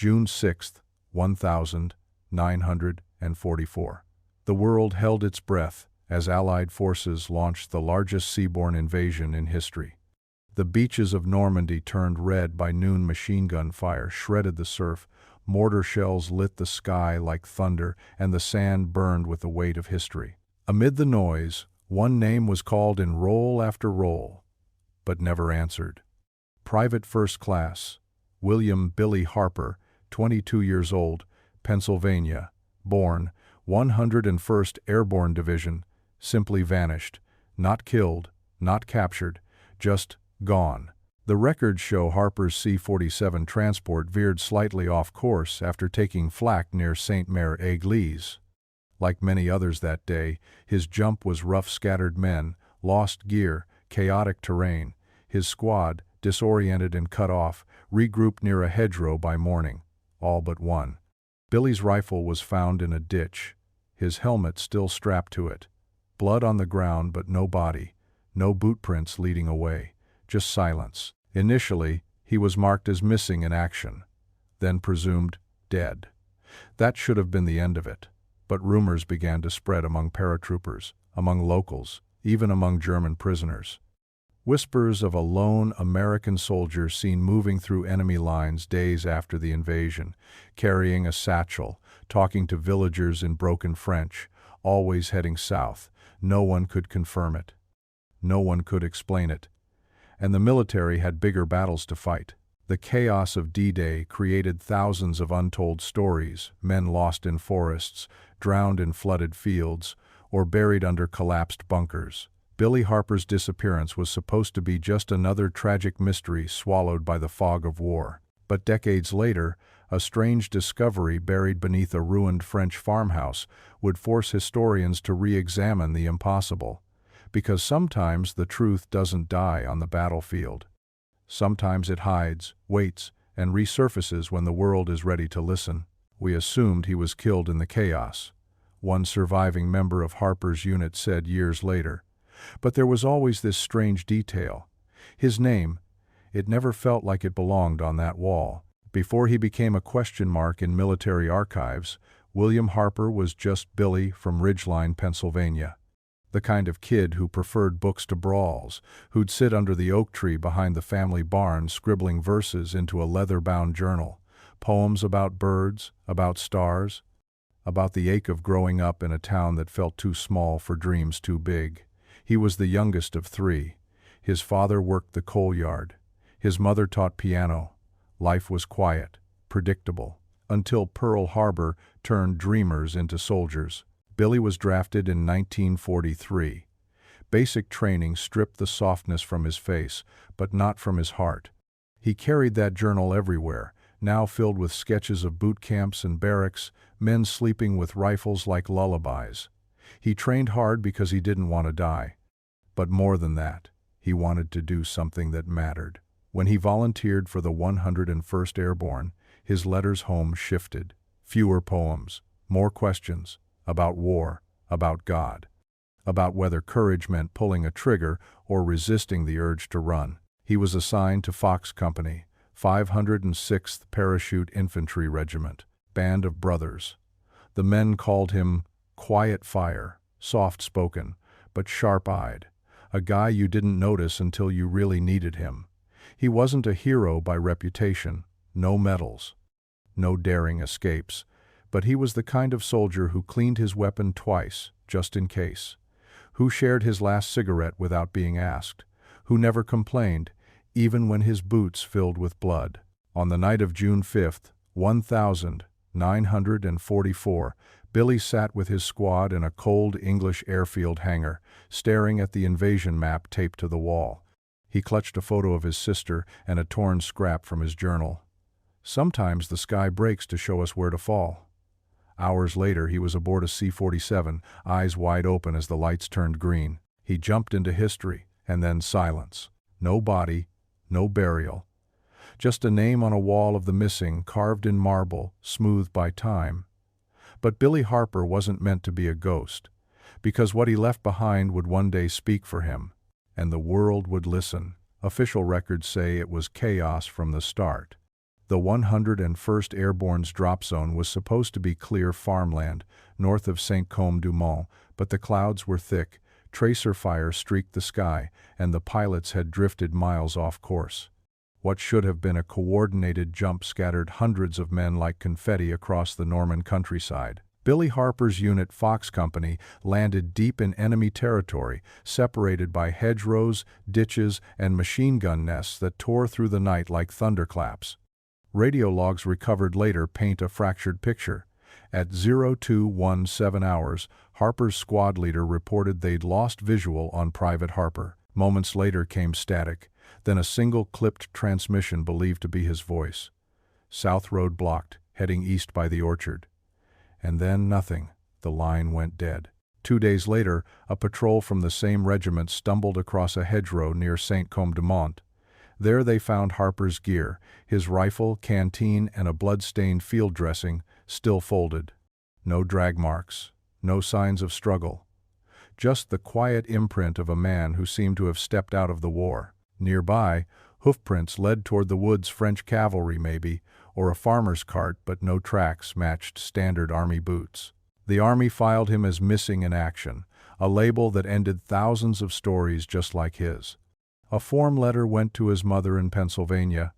June 6, 1944. The world held its breath as Allied forces launched the largest seaborne invasion in history. The beaches of Normandy turned red by noon. Machine gun fire shredded the surf, mortar shells lit the sky like thunder, and the sand burned with the weight of history. Amid the noise, one name was called in roll after roll, but never answered. Private First Class William "Billy" Harper, 22 years old, Pennsylvania, born, 101st Airborne Division, simply vanished, not killed, not captured, just gone. The records show Harper's C-47 transport veered slightly off course after taking flak near Sainte-Mère-Église. Like many others that day, his jump was rough. Scattered men, lost gear, chaotic terrain. His squad, disoriented and cut off, regrouped near a hedgerow by morning, all but one. Billy's rifle was found in a ditch, his helmet still strapped to it. Blood on the ground but no body, no boot prints leading away, just silence. Initially, he was marked as missing in action, then presumed dead. That should have been the end of it, but rumors began to spread among paratroopers, among locals, even among German prisoners. Whispers of a lone American soldier seen moving through enemy lines days after the invasion, carrying a satchel, talking to villagers in broken French, always heading south. No one could confirm it. No one could explain it. And the military had bigger battles to fight. The chaos of D-Day created thousands of untold stories, men lost in forests, drowned in flooded fields, or buried under collapsed bunkers. Billy Harper's disappearance was supposed to be just another tragic mystery swallowed by the fog of war. But decades later, a strange discovery buried beneath a ruined French farmhouse would force historians to re-examine the impossible. Because sometimes the truth doesn't die on the battlefield. Sometimes it hides, waits, and resurfaces when the world is ready to listen. We assumed he was killed in the chaos, one surviving member of Harper's unit said years later. But there was always this strange detail. His name, it never felt like it belonged on that wall. Before he became a question mark in military archives, William Harper was just Billy from Ridgeline, Pennsylvania. The kind of kid who preferred books to brawls, who'd sit under the oak tree behind the family barn scribbling verses into a leather-bound journal, poems about birds, about stars, about the ache of growing up in a town that felt too small for dreams too big. He was the youngest of three. His father worked the coal yard. His mother taught piano. Life was quiet, predictable, until Pearl Harbor turned dreamers into soldiers. Billy was drafted in 1943. Basic training stripped the softness from his face, but not from his heart. He carried that journal everywhere, now filled with sketches of boot camps and barracks, men sleeping with rifles like lullabies. He trained hard because he didn't want to die. But more than that, he wanted to do something that mattered. When he volunteered for the 101st Airborne, his letters home shifted. Fewer poems, more questions, about war, about God, about whether courage meant pulling a trigger or resisting the urge to run. He was assigned to Fox Company, 506th Parachute Infantry Regiment, Band of Brothers. The men called him Quiet Fire, soft-spoken, but sharp-eyed, a guy you didn't notice until you really needed him. He wasn't a hero by reputation, no medals, no daring escapes, but he was the kind of soldier who cleaned his weapon twice, just in case, who shared his last cigarette without being asked, who never complained, even when his boots filled with blood. On the night of June 5, 1944, Billy sat with his squad in a cold English airfield hangar, staring at the invasion map taped to the wall. He clutched a photo of his sister and a torn scrap from his journal. Sometimes the sky breaks to show us where to fall. Hours later, he was aboard a C-47, eyes wide open as the lights turned green. He jumped into history, and then silence. No body, no burial. Just a name on a wall of the missing, carved in marble, smoothed by time. But Billy Harper wasn't meant to be a ghost, because what he left behind would one day speak for him, and the world would listen. Official records say it was chaos from the start. The 101st Airborne's drop zone was supposed to be clear farmland, north of Saint-Côme-du-Mont, but the clouds were thick, tracer fire streaked the sky, and the pilots had drifted miles off course. What should have been a coordinated jump scattered hundreds of men like confetti across the Norman countryside. Billy Harper's unit Fox Company landed deep in enemy territory, separated by hedgerows, ditches, and machine gun nests that tore through the night like thunderclaps. Radio logs recovered later paint a fractured picture. At 0217 hours, Harper's squad leader reported they'd lost visual on Private Harper. Moments later came static, then a single clipped transmission believed to be his voice. South Road blocked, heading east by the orchard. And then nothing. The line went dead. 2 days later, a patrol from the same regiment stumbled across a hedgerow near Saint-Côme-du-Mont. There they found Harper's gear, his rifle, canteen, and a blood-stained field dressing, still folded. No drag marks, no signs of struggle. Just the quiet imprint of a man who seemed to have stepped out of the war. Nearby, hoofprints led toward the woods, French cavalry maybe, or a farmer's cart, but no tracks matched standard army boots. The army filed him as missing in action, a label that ended thousands of stories just like his. A form letter went to his mother in Pennsylvania.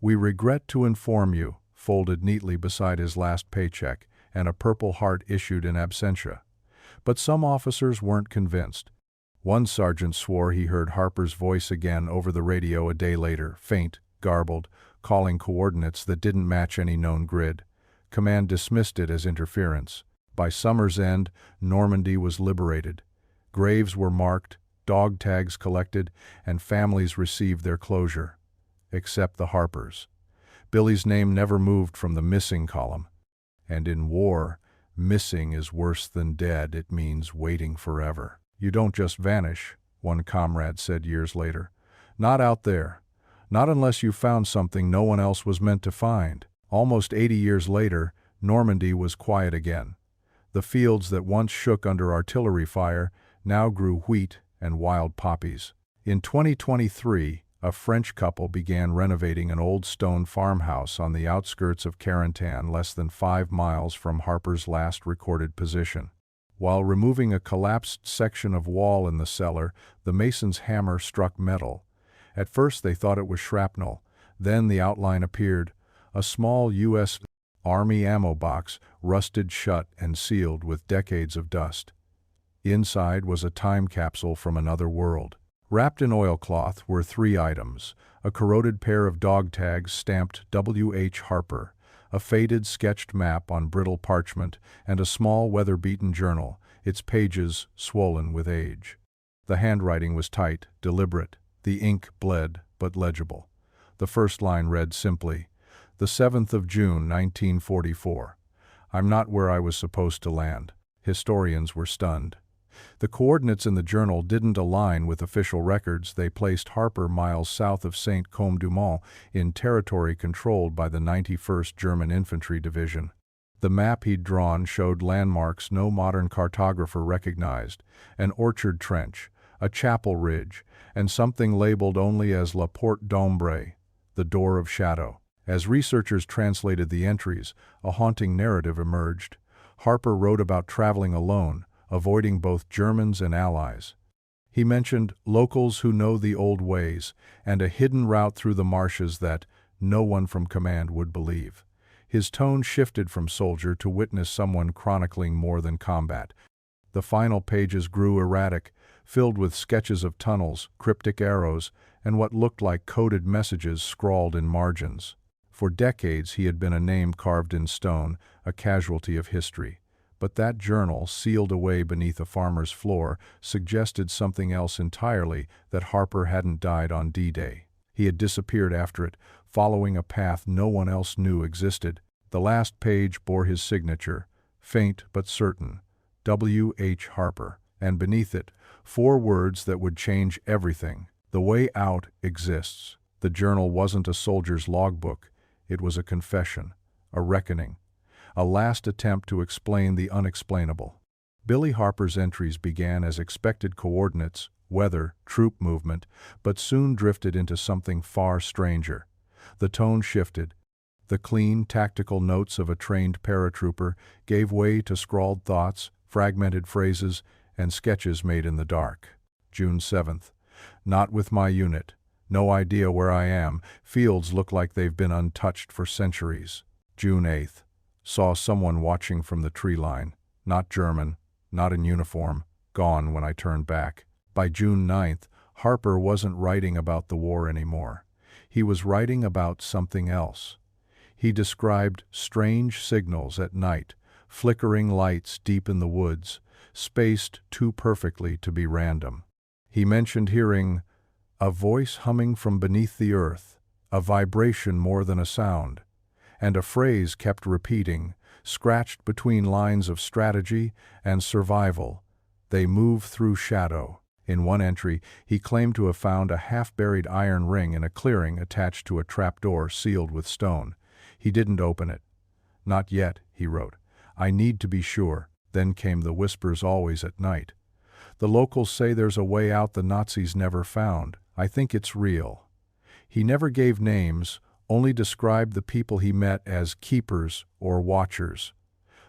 "We regret to inform you," folded neatly beside his last paycheck, and a Purple Heart issued in absentia. But some officers weren't convinced. One sergeant swore he heard Harper's voice again over the radio a day later, faint, garbled, calling coordinates that didn't match any known grid. Command dismissed it as interference. By summer's end, Normandy was liberated. Graves were marked, dog tags collected, and families received their closure. Except the Harpers. Billy's name never moved from the missing column. And in war, missing is worse than dead. It means waiting forever. "You don't just vanish," one comrade said years later. "Not out there. Not unless you found something no one else was meant to find." Almost 80 years later, Normandy was quiet again. The fields that once shook under artillery fire now grew wheat and wild poppies. In 2023, a French couple began renovating an old stone farmhouse on the outskirts of Carentan, less than 5 miles from Harper's last recorded position. While removing a collapsed section of wall in the cellar, the mason's hammer struck metal. At first they thought it was shrapnel. Then the outline appeared, a small U.S. Army ammo box, rusted shut and sealed with decades of dust. Inside was a time capsule from another world. Wrapped in oilcloth were 3 items: a corroded pair of dog tags stamped W.H. Harper, a faded sketched map on brittle parchment, and a small weather-beaten journal, its pages swollen with age. The handwriting was tight, deliberate. The ink bled, but legible. The first line read simply, "The 7th of June, 1944. I'm not where I was supposed to land." Historians were stunned. The coordinates in the journal didn't align with official records. They placed Harper miles south of Saint-Côme-du-Mont in territory controlled by the 91st German Infantry Division. The map he'd drawn showed landmarks no modern cartographer recognized: an orchard trench, a chapel ridge, and something labeled only as La Porte d'Ombre, the Door of Shadow. As researchers translated the entries, a haunting narrative emerged. Harper wrote about traveling alone, avoiding both Germans and Allies. He mentioned locals who know the old ways and a hidden route through the marshes that no one from command would believe. His tone shifted from soldier to witness someone chronicling more than combat. The final pages grew erratic, filled with sketches of tunnels, cryptic arrows, and what looked like coded messages scrawled in margins. For decades he had been a name carved in stone, a casualty of history. But that journal, sealed away beneath a farmer's floor, suggested something else entirely: that Harper hadn't died on D-Day. He had disappeared after it, following a path no one else knew existed. The last page bore his signature, faint but certain, W.H. Harper, and beneath it, 4 words that would change everything: "The way out exists." The journal wasn't a soldier's logbook. It was a confession, a reckoning, a last attempt to explain the unexplainable. Billy Harper's entries began as expected coordinates, weather, troop movement, but soon drifted into something far stranger. The tone shifted. The clean, tactical notes of a trained paratrooper gave way to scrawled thoughts, fragmented phrases, and sketches made in the dark. June 7th. Not with my unit. No idea where I am. Fields look like they've been untouched for centuries. June 8th. Saw someone watching from the tree line. Not German, not in uniform, gone when I turned back. By June 9th, Harper wasn't writing about the war anymore. He was writing about something else. He described strange signals at night, flickering lights deep in the woods, spaced too perfectly to be random. He mentioned hearing a voice humming from beneath the earth, a vibration more than a sound, and a phrase kept repeating, scratched between lines of strategy and survival. They move through shadow. In one entry, he claimed to have found a half-buried iron ring in a clearing attached to a trapdoor sealed with stone. He didn't open it. Not yet, he wrote. I need to be sure. Then came the whispers always at night. The locals say there's a way out the Nazis never found. I think it's real. He never gave names, only described the people he met as keepers or watchers.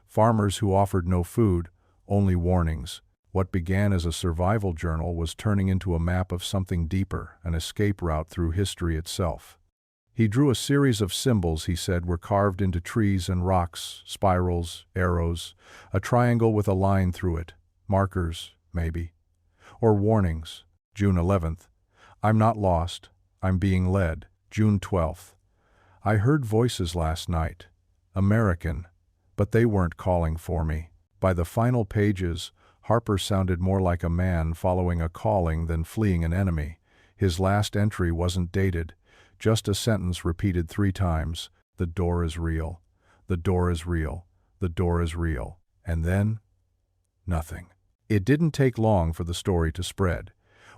Farmers who offered no food, only warnings. What began as a survival journal was turning into a map of something deeper, an escape route through history itself. He drew a series of symbols he said were carved into trees and rocks, spirals, arrows, a triangle with a line through it, markers, maybe, or warnings. June 11th. I'm not lost. I'm being led. June 12th. I heard voices last night. American, but they weren't calling for me. By the final pages, Harper sounded more like a man following a calling than fleeing an enemy. His last entry wasn't dated, just a sentence repeated 3 times. The door is real. The door is real. The door is real. And then, nothing. It didn't take long for the story to spread.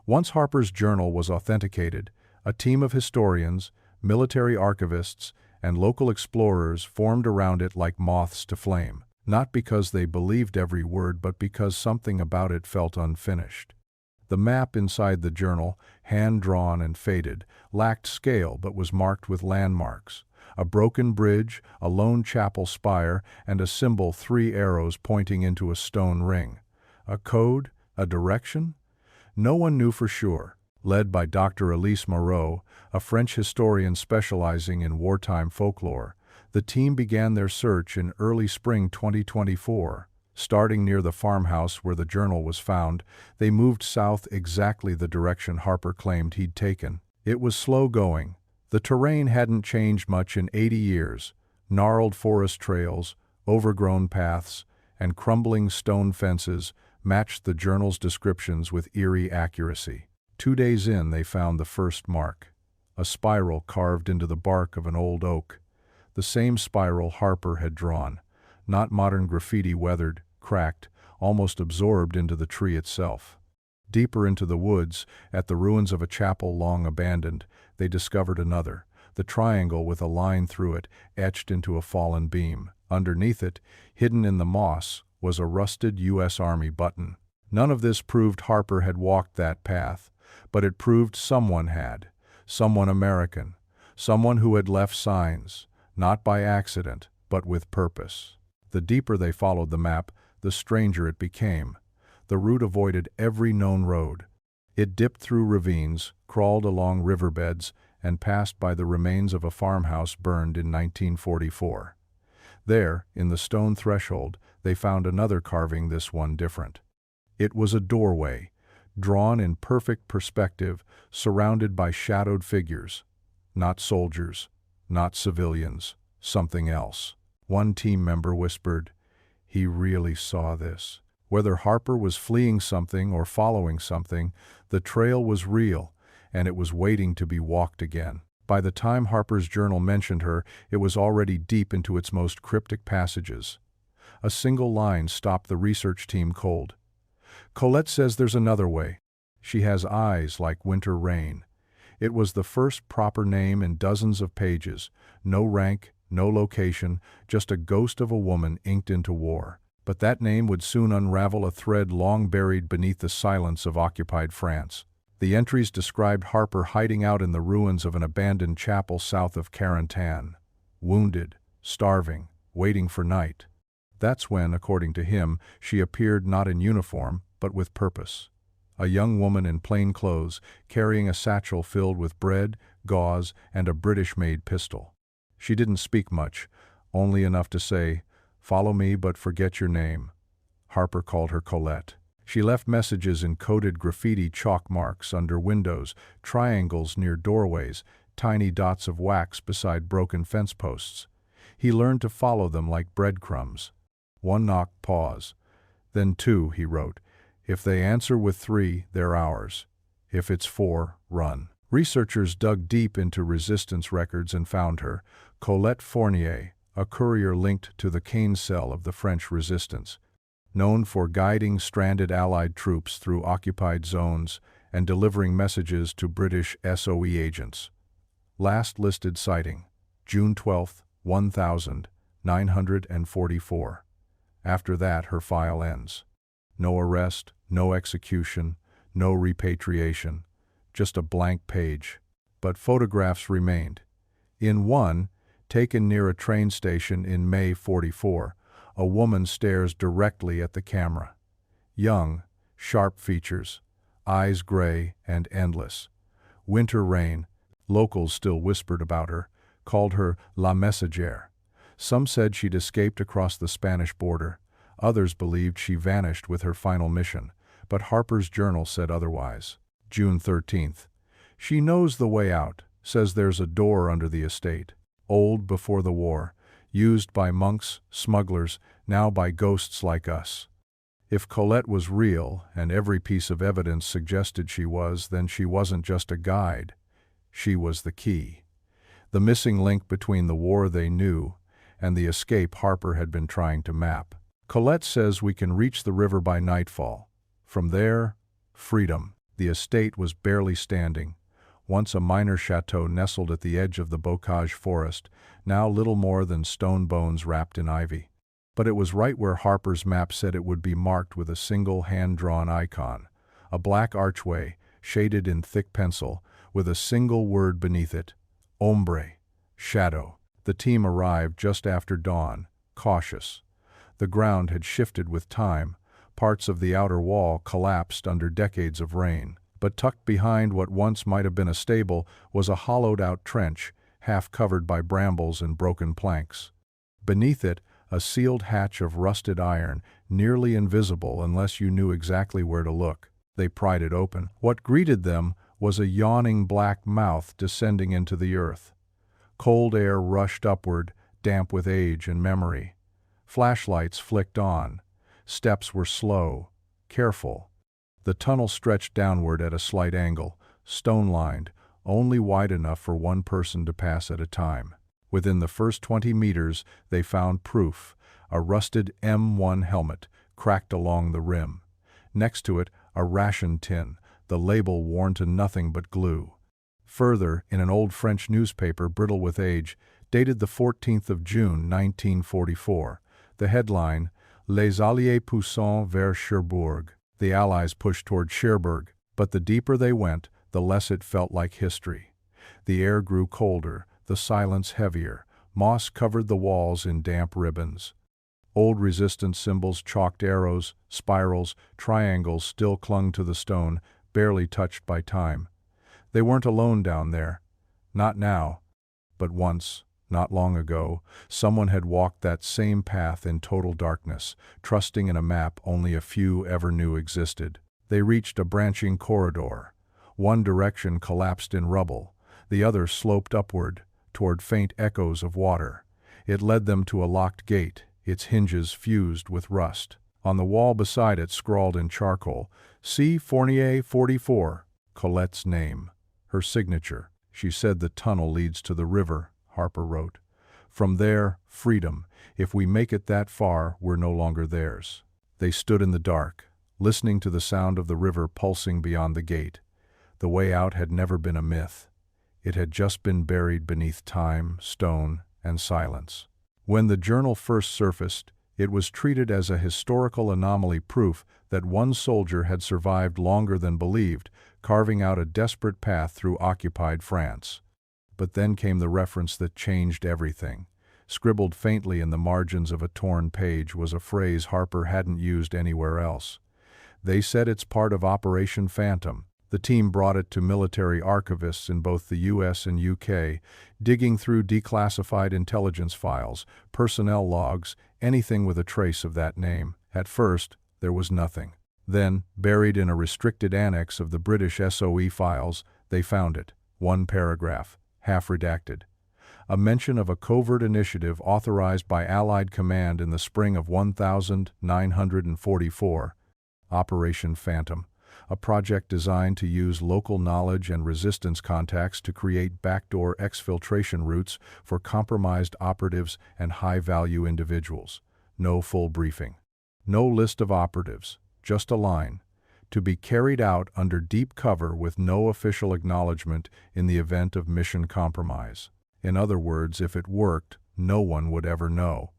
Once Harper's journal was authenticated, a team of historians, military archivists, and local explorers formed around it like moths to flame, not because they believed every word but because something about it felt unfinished. The map inside the journal, hand-drawn and faded, lacked scale but was marked with landmarks. A broken bridge, a lone chapel spire, and a symbol 3 arrows pointing into a stone ring. A code? A direction? No one knew for sure. Led by Dr. Elise Moreau, a French historian specializing in wartime folklore, the team began their search in early spring 2024. Starting near the farmhouse where the journal was found, they moved south exactly the direction Harper claimed he'd taken. It was slow going. The terrain hadn't changed much in 80 years. Gnarled forest trails, overgrown paths, and crumbling stone fences matched the journal's descriptions with eerie accuracy. 2 days in, they found the first mark. A spiral carved into the bark of an old oak. The same spiral Harper had drawn. Not modern graffiti, weathered, cracked, almost absorbed into the tree itself. Deeper into the woods, at the ruins of a chapel long abandoned, they discovered another, the triangle with a line through it, etched into a fallen beam. Underneath it, hidden in the moss, was a rusted U.S. Army button. None of this proved Harper had walked that path, but it proved someone had. Someone American. Someone who had left signs, not by accident, but with purpose. The deeper they followed the map, the stranger it became. The route avoided every known road. It dipped through ravines, crawled along riverbeds, and passed by the remains of a farmhouse burned in 1944. There, in the stone threshold, they found another carving, this one different. It was a doorway, drawn in perfect perspective, surrounded by shadowed figures. Not soldiers, not civilians, something else. One team member whispered, "He really saw this." Whether Harper was fleeing something or following something, the trail was real, and it was waiting to be walked again. By the time Harper's journal mentioned her, it was already deep into its most cryptic passages. A single line stopped the research team cold. "Colette says there's another way. She has eyes like winter rain." It was the first proper name in dozens of pages. No rank, no location, just a ghost of a woman inked into war. But that name would soon unravel a thread long buried beneath the silence of occupied France. The entries described Harper hiding out in the ruins of an abandoned chapel south of Carentan. wounded, starving, waiting for night. That's when, according to him, she appeared not in uniform, but with purpose. A young woman in plain clothes, carrying a satchel filled with bread, gauze, and a British-made pistol. She didn't speak much, only enough to say, "Follow me, but forget your name." Harper called her Colette. She left messages in coded graffiti chalk marks under windows, triangles near doorways, tiny dots of wax beside broken fence posts. He learned to follow them like breadcrumbs. One knock, pause. Then two, he wrote. If they answer with 3, they're ours. If it's 4, run. Researchers dug deep into resistance records and found her, Colette Fournier, a courier linked to the Caen cell of the French resistance, known for guiding stranded Allied troops through occupied zones and delivering messages to British SOE agents. Last listed sighting, June 12, 1944. After that, her file ends. No arrest, no execution, no repatriation, just a blank page. But photographs remained. In one, taken near a train station in May 44, a woman stares directly at the camera. Young, sharp features, eyes gray and endless. Winter rain, locals still whispered about her, called her La Messagère. Some said she'd escaped across the Spanish border. Others believed she vanished with her final mission, but Harper's Journal said otherwise. June 13th. She knows the way out, says there's a door under the estate. Old before the war, used by monks, smugglers, now by ghosts like us. If Colette was real, and every piece of evidence suggested she was, then she wasn't just a guide. She was the key. The missing link between the war they knew and the escape Harper had been trying to map. Colette says we can reach the river by nightfall. From there, freedom. The estate was barely standing. Once a minor chateau nestled at the edge of the bocage forest, now little more than stone bones wrapped in ivy. But it was right where Harper's map said it would be marked with a single hand-drawn icon, a black archway, shaded in thick pencil, with a single word beneath it, ombre, shadow. The team arrived just after dawn, cautious. The ground had shifted with time, parts of the outer wall collapsed under decades of rain. But tucked behind what once might have been a stable was a hollowed-out trench, half covered by brambles and broken planks. Beneath it, a sealed hatch of rusted iron, nearly invisible unless you knew exactly where to look. They pried it open. What greeted them was a yawning black mouth descending into the earth. Cold air rushed upward, damp with age and memory. Flashlights flicked on. Steps were slow, careful. The tunnel stretched downward at a slight angle, stone-lined, only wide enough for one person to pass at a time. Within the first 20 meters, they found proof, a rusted M1 helmet, cracked along the rim. Next to it, a ration tin, the label worn to nothing but glue. Further, in an old French newspaper brittle with age, dated the 14th of June, 1944, the headline, Les Alliés poussent vers Cherbourg. The Allies pushed toward Cherbourg, but the deeper they went, the less it felt like history. The air grew colder, the silence heavier. Moss covered the walls in damp ribbons. Old resistance symbols, chalked arrows, spirals, triangles still clung to the stone, barely touched by time. They weren't alone down there. Not now. But once, not long ago, someone had walked that same path in total darkness, trusting in a map only a few ever knew existed. They reached a branching corridor. One direction collapsed in rubble, the other sloped upward, toward faint echoes of water. It led them to a locked gate, its hinges fused with rust. On the wall beside it, scrawled in charcoal, C. Fournier 44, Colette's name, her signature. She said the tunnel leads to the river, Harper wrote. From there, freedom. If we make it that far, we're no longer theirs. They stood in the dark, listening to the sound of the river pulsing beyond the gate. The way out had never been a myth. It had just been buried beneath time, stone, and silence. When the journal first surfaced, it was treated as a historical anomaly, proof that one soldier had survived longer than believed, carving out a desperate path through occupied France. But then came the reference that changed everything. Scribbled faintly in the margins of a torn page was a phrase Harper hadn't used anywhere else. They said it's part of Operation Phantom. The team brought it to military archivists in both the US and UK, digging through declassified intelligence files, personnel logs, anything with a trace of that name. At first, there was nothing. Then, buried in a restricted annex of the British SOE files, they found it. One paragraph, half redacted. A mention of a covert initiative authorized by Allied command in the spring of 1944, Operation Phantom, a project designed to use local knowledge and resistance contacts to create backdoor exfiltration routes for compromised operatives and high-value individuals. No full briefing. No list of operatives, just a line. To be carried out under deep cover with no official acknowledgement in the event of mission compromise. In other words, if it worked, no one would ever know.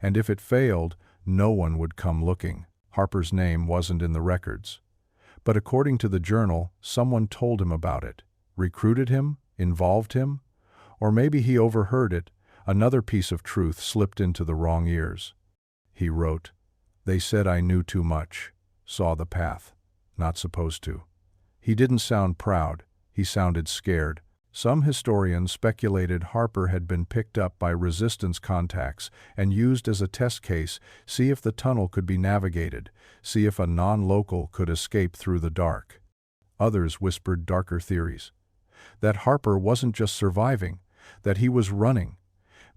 And if it failed, no one would come looking. Harper's name wasn't in the records. But according to the journal, someone told him about it, recruited him, involved him, or maybe he overheard it. Another piece of truth slipped into the wrong ears. He wrote, "They said I knew too much, saw the path. Not supposed to." He didn't sound proud, he sounded scared. Some historians speculated Harper had been picked up by resistance contacts and used as a test case, see if the tunnel could be navigated, see if a non-local could escape through the dark. Others whispered darker theories. That Harper wasn't just surviving, that he was running.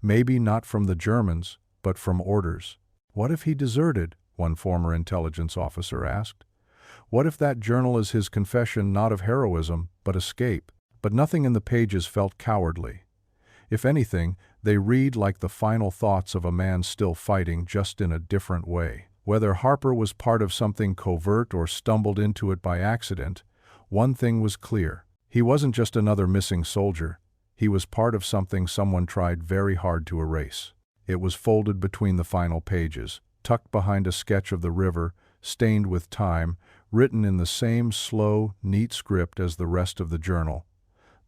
Maybe not from the Germans, but from orders. What if he deserted? One former intelligence officer asked. What if that journal is his confession not of heroism, but escape? But nothing in the pages felt cowardly. If anything, they read like the final thoughts of a man still fighting, just in a different way. Whether Harper was part of something covert or stumbled into it by accident, one thing was clear. He wasn't just another missing soldier. He was part of something someone tried very hard to erase. It was folded between the final pages, tucked behind a sketch of the river, stained with time, written in the same slow, neat script as the rest of the journal.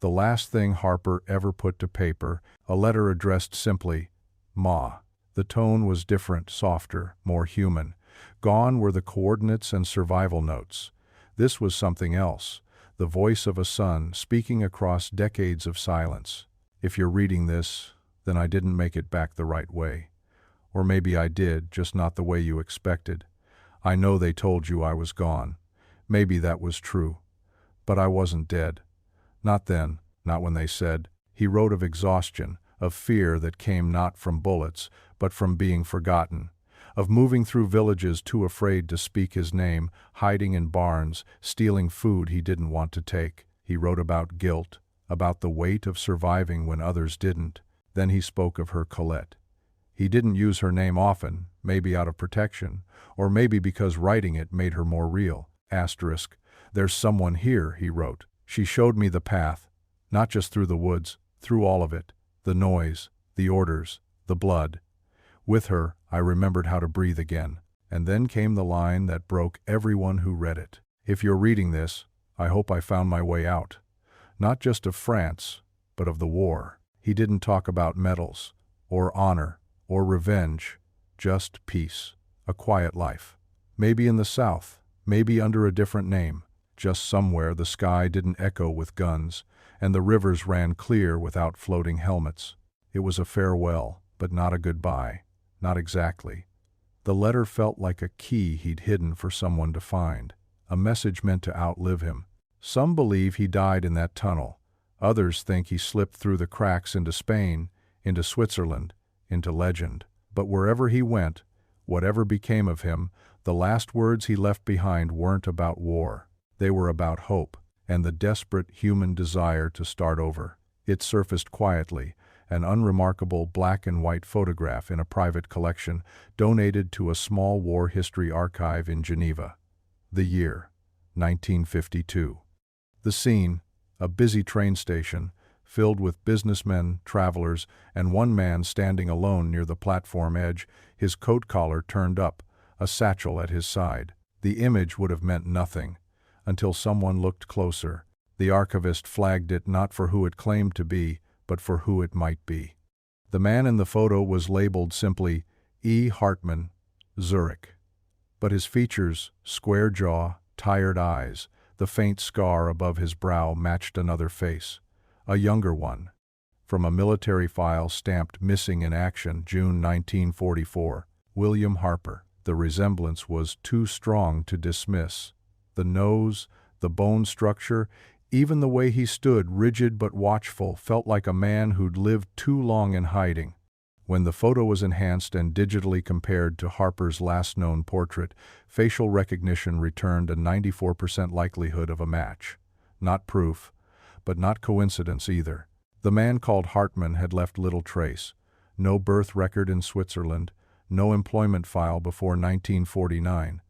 The last thing Harper ever put to paper, a letter addressed simply, Ma. The tone was different, softer, more human. Gone were the coordinates and survival notes. This was something else, the voice of a son speaking across decades of silence. If you're reading this, then I didn't make it back the right way. Or maybe I did, just not the way you expected. I know they told you I was gone. Maybe that was true. But I wasn't dead. Not then, not when they said. He wrote of exhaustion, of fear that came not from bullets, but from being forgotten, of moving through villages too afraid to speak his name, hiding in barns, stealing food he didn't want to take. He wrote about guilt, about the weight of surviving when others didn't. Then he spoke of her Colette. He didn't use her name often, maybe out of protection, or maybe because writing it made her more real. Asterisk, "There's someone here," he wrote. "She showed me the path, not just through the woods, through all of it, the noise, the orders, the blood. With her, I remembered how to breathe again." And then came the line that broke everyone who read it. If you're reading this, I hope I found my way out. Not just of France, but of the war. He didn't talk about medals, or honor, or revenge, just peace, a quiet life. Maybe in the South, maybe under a different name. Just somewhere the sky didn't echo with guns, and the rivers ran clear without floating helmets. It was a farewell, but not a goodbye. Not exactly. The letter felt like a key he'd hidden for someone to find, a message meant to outlive him. Some believe he died in that tunnel. Others think he slipped through the cracks into Spain, into Switzerland, into legend. But wherever he went, whatever became of him, the last words he left behind weren't about war. They were about hope, and the desperate human desire to start over. It surfaced quietly, an unremarkable black and white photograph in a private collection donated to a small war history archive in Geneva. The year, 1952. The scene, a busy train station, filled with businessmen, travelers, and one man standing alone near the platform edge, his coat collar turned up, a satchel at his side. The image would have meant nothing, until someone looked closer. The archivist flagged it not for who it claimed to be, but for who it might be. The man in the photo was labeled simply E. Hartman, Zurich. But his features, square jaw, tired eyes, the faint scar above his brow matched another face, a younger one. From a military file stamped "Missing in Action, June 1944, William Harper." The resemblance was too strong to dismiss. The nose, the bone structure, even the way he stood, rigid but watchful, felt like a man who'd lived too long in hiding. When the photo was enhanced and digitally compared to Harper's last known portrait, facial recognition returned a 94% likelihood of a match. Not proof, but not coincidence either. The man called Hartman had left little trace. No birth record in Switzerland, no employment file before 1949.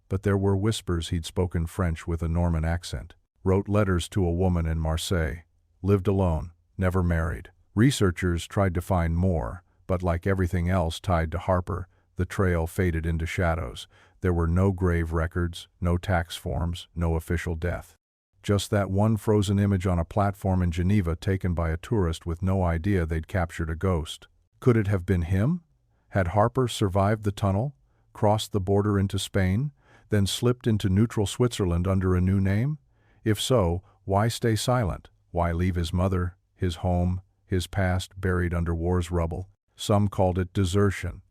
But there were whispers he'd spoken French with a Norman accent, wrote letters to a woman in Marseille, lived alone, never married. Researchers tried to find more, but like everything else tied to Harper, the trail faded into shadows. There were no grave records, no tax forms, no official death. Just that one frozen image on a platform in Geneva taken by a tourist with no idea they'd captured a ghost. Could it have been him? Had Harper survived the tunnel, crossed the border into Spain, then slipped into neutral Switzerland under a new name? If so, why stay silent? Why leave his mother, his home, his past buried under war's rubble? Some called it desertion.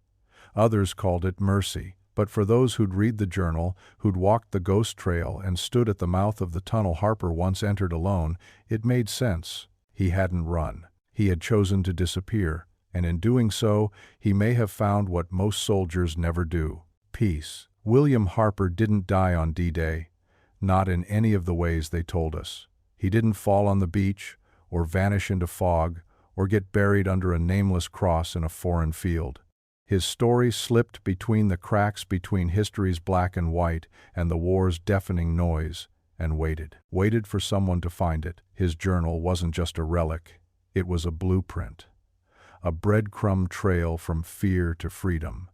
Others called it mercy. But for those who'd read the journal, who'd walked the ghost trail and stood at the mouth of the tunnel Harper once entered alone, it made sense. He hadn't run. He had chosen to disappear, and in doing so, he may have found what most soldiers never do: peace. William Harper didn't die on D-Day, not in any of the ways they told us. He didn't fall on the beach, or vanish into fog, or get buried under a nameless cross in a foreign field. His story slipped between the cracks between history's black and white and the war's deafening noise, and waited for someone to find it. His journal wasn't just a relic, it was a blueprint. A breadcrumb trail from fear to freedom.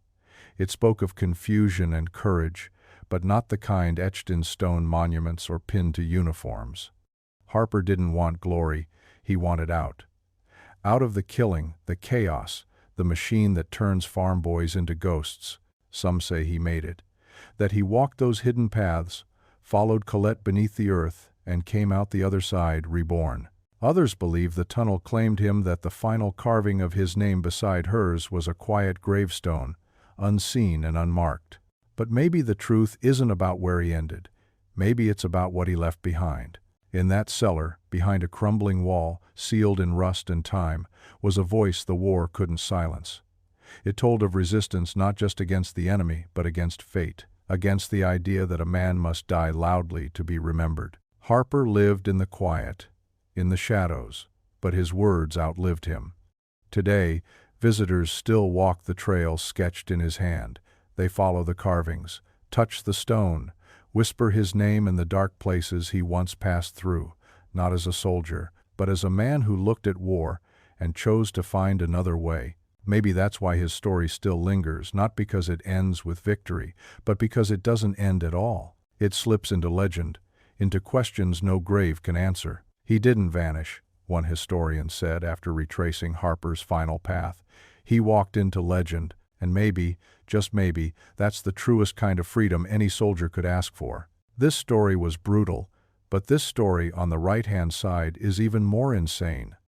It spoke of confusion and courage, but not the kind etched in stone monuments or pinned to uniforms. Harper didn't want glory, he wanted out. Out of the killing, the chaos, the machine that turns farm boys into ghosts. Some say he made it. That he walked those hidden paths, followed Colette beneath the earth, and came out the other side reborn. Others believe the tunnel claimed him, that the final carving of his name beside hers was a quiet gravestone, unseen and unmarked. But maybe the truth isn't about where he ended. Maybe it's about what he left behind. In that cellar, behind a crumbling wall, sealed in rust and time, was a voice the war couldn't silence. It told of resistance not just against the enemy, but against fate, against the idea that a man must die loudly to be remembered. Harper lived in the quiet, in the shadows, but his words outlived him. Today, visitors still walk the trail sketched in his hand. They follow the carvings, touch the stone, whisper his name in the dark places he once passed through, not as a soldier, but as a man who looked at war and chose to find another way. Maybe that's why his story still lingers, not because it ends with victory, but because it doesn't end at all. It slips into legend, into questions no grave can answer. He didn't vanish, one historian said after retracing Harper's final path. He walked into legend, and maybe, just maybe, that's the truest kind of freedom any soldier could ask for. This story was brutal, but this story on the right-hand side is even more insane.